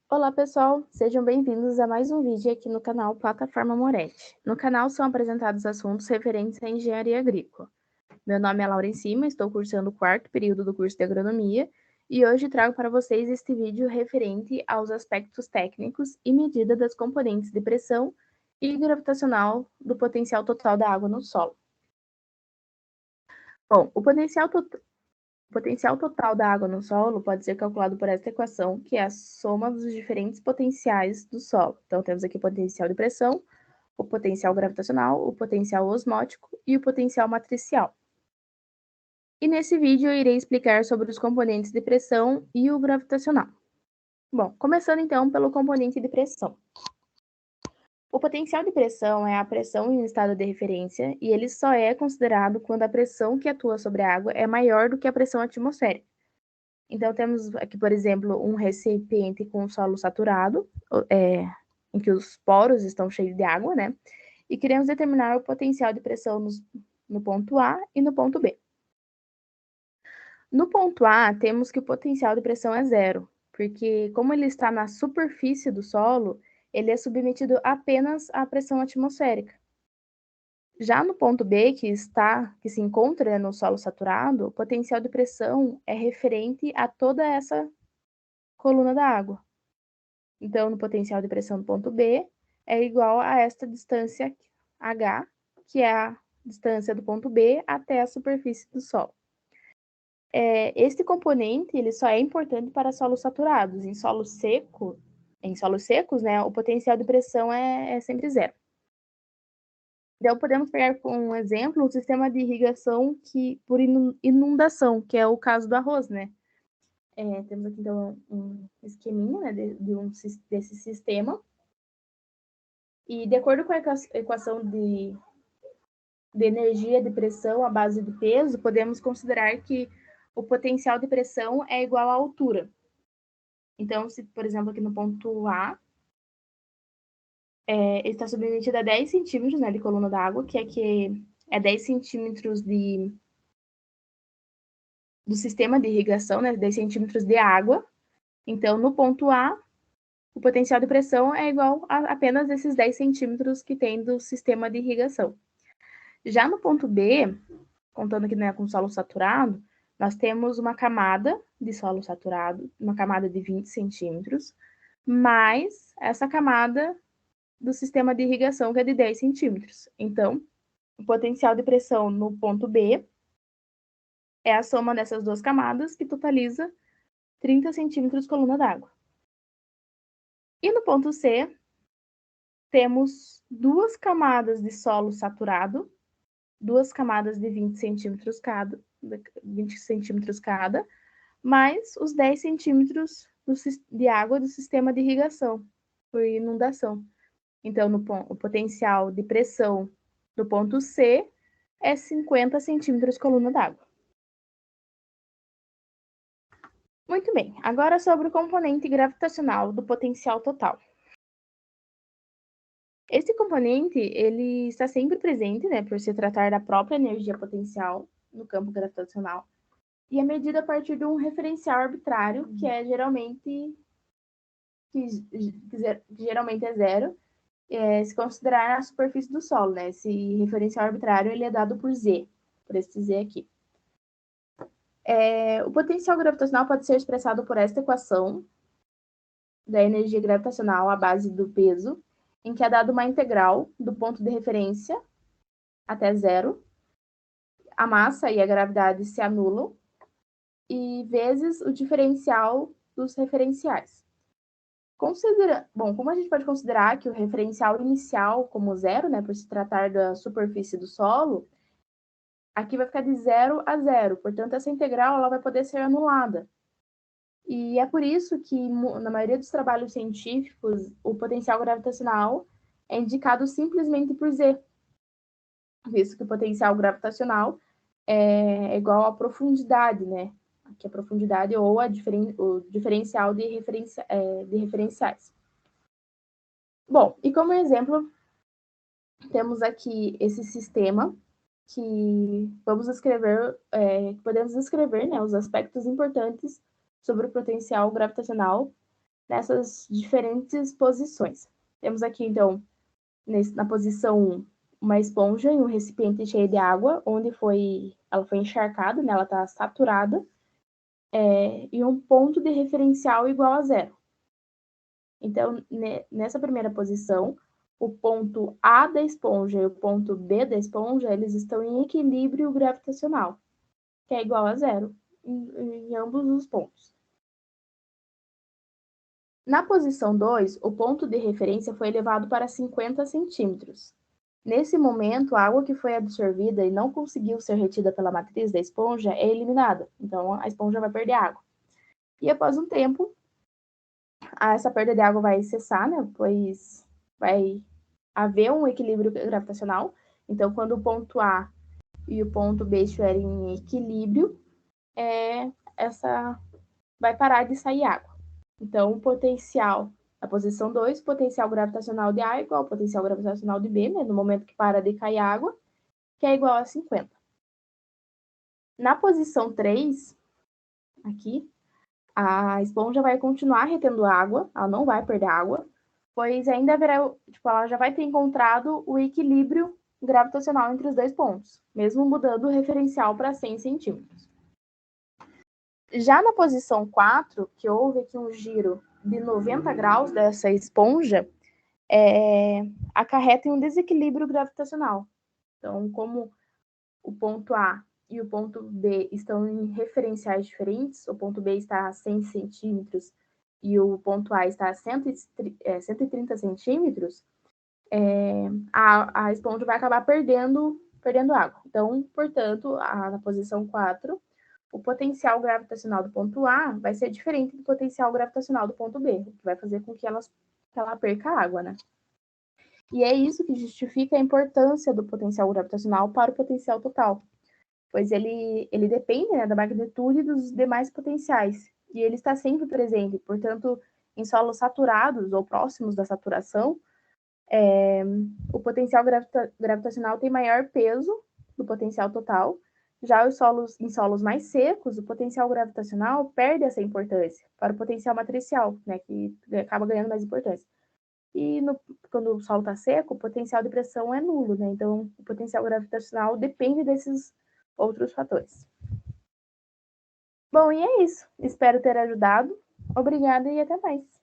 Olá, pessoal! Sejam bem-vindos a mais um vídeo aqui no canal Plataforma Moretti. No canal são apresentados assuntos referentes à engenharia agrícola. Meu nome é Laura Encima, estou cursando o quarto período do curso de agronomia e hoje trago para vocês este vídeo referente aos aspectos técnicos e medida das componentes de pressão e gravitacional do potencial total da água no solo. Bom, o potencial total da água no solo pode ser calculado por esta equação, que é a soma dos diferentes potenciais do solo. Então, temos aqui o potencial de pressão, o potencial gravitacional, o potencial osmótico e o potencial matricial. E nesse vídeo eu irei explicar sobre os componentes de pressão e o gravitacional. Bom, começando então pelo componente de pressão. O potencial de pressão é a pressão em estado de referência e ele só é considerado quando a pressão que atua sobre a água é maior do que a pressão atmosférica. Então, temos aqui, por exemplo, um recipiente com solo saturado, em que os poros estão cheios de água, né? E queremos determinar o potencial de pressão no ponto A e no ponto B. No ponto A, temos que o potencial de pressão é zero, porque como ele está na superfície do solo, ele é submetido apenas à pressão atmosférica. Já no ponto B, que se encontra no solo saturado, o potencial de pressão é referente a toda essa coluna da água. Então, no potencial de pressão do ponto B é igual a esta distância H, que é a distância do ponto B até a superfície do solo. Este componente ele só é importante para solos saturados. Em solos secos, né, o potencial de pressão é sempre zero. Então, podemos pegar como um exemplo um sistema de irrigação por inundação, que é o caso do arroz, né? Temos aqui, então, um esqueminha, né, desse sistema. E, de acordo com a equação de energia de pressão à base de peso, podemos considerar que o potencial de pressão é igual à altura. Então, se, por exemplo, aqui no ponto A, ele está submetido a 10 centímetros, né, de coluna d'água, que é 10 centímetros do sistema de irrigação, né, 10 centímetros de água. Então, no ponto A, o potencial de pressão é igual a apenas esses 10 centímetros que tem do sistema de irrigação. Já no ponto B, contando aqui, né, com solo saturado, nós temos uma camada de solo saturado, uma camada de 20 centímetros, mais essa camada do sistema de irrigação, que é de 10 centímetros. Então, o potencial de pressão no ponto B é a soma dessas duas camadas, que totaliza 30 centímetros coluna d'água. E no ponto C, temos duas camadas de solo saturado, duas camadas de 20 centímetros cada, mais os 10 centímetros de água do sistema de irrigação, por inundação. Então, o potencial de pressão do ponto C é 50 centímetros coluna d'água. Muito bem, agora sobre o componente gravitacional do potencial total. Esse componente, ele está sempre presente, né, por se tratar da própria energia potencial no campo gravitacional, e é medida a partir de um referencial arbitrário, que geralmente é zero, se considerar a superfície do solo, né? Esse referencial arbitrário ele é dado por Z, por esse Z aqui. O potencial gravitacional pode ser expressado por esta equação da energia gravitacional à base do peso, em que é dado uma integral do ponto de referência até zero, a massa e a gravidade se anulam, e vezes o diferencial dos referenciais. Bom, como a gente pode considerar que o referencial inicial como zero, né, por se tratar da superfície do solo, aqui vai ficar de 0 a 0, portanto, essa integral ela vai poder ser anulada. E é por isso que, na maioria dos trabalhos científicos, o potencial gravitacional é indicado simplesmente por Z, visto que o potencial gravitacional é igual à profundidade, né? Aqui a profundidade ou o diferencial de referenciais. Bom, e como exemplo, temos aqui esse sistema que podemos escrever, né, os aspectos importantes sobre o potencial gravitacional nessas diferentes posições. Temos aqui, então, na posição 1, uma esponja em um recipiente cheio de água, onde ela foi encharcada, né? Ela está saturada, e um ponto de referencial igual a 0. Então, nessa primeira posição, o ponto A da esponja e o ponto B da esponja, eles estão em equilíbrio gravitacional, que é igual a 0 em ambos os pontos. Na posição 2, o ponto de referência foi elevado para 50 centímetros. Nesse momento, a água que foi absorvida e não conseguiu ser retida pela matriz da esponja é eliminada, então a esponja vai perder água. E após um tempo, essa perda de água vai cessar, né? Pois vai haver um equilíbrio gravitacional. Então, quando o ponto A e o ponto B estiverem em equilíbrio, essa vai parar de sair água. Então, o potencial na posição 2, potencial gravitacional de A é igual ao potencial gravitacional de B, né? No momento que para de cair água, que é igual a 50. Na posição 3, aqui, a esponja vai continuar retendo água, ela não vai perder água, pois ainda haverá, ela já vai ter encontrado o equilíbrio gravitacional entre os dois pontos, mesmo mudando o referencial para 100 centímetros. Já na posição 4, que houve aqui um giro de 90 graus dessa esponja, acarreta em um desequilíbrio gravitacional. Então, como o ponto A e o ponto B estão em referenciais diferentes, o ponto B está a 100 centímetros e o ponto A está a 130 centímetros, a esponja vai acabar perdendo água. Então, portanto, na posição 4, o potencial gravitacional do ponto A vai ser diferente do potencial gravitacional do ponto B, o que vai fazer com que ela perca água, né? E é isso que justifica a importância do potencial gravitacional para o potencial total, pois ele depende, né, da magnitude dos demais potenciais, e ele está sempre presente. Portanto, em solos saturados ou próximos da saturação, o potencial gravitacional tem maior peso do potencial total. Já em solos mais secos, o potencial gravitacional perde essa importância para o potencial matricial, né, que acaba ganhando mais importância. E quando o solo está seco, o potencial de pressão é nulo, né? Então, o potencial gravitacional depende desses outros fatores. Bom, e é isso. Espero ter ajudado. Obrigada e até mais.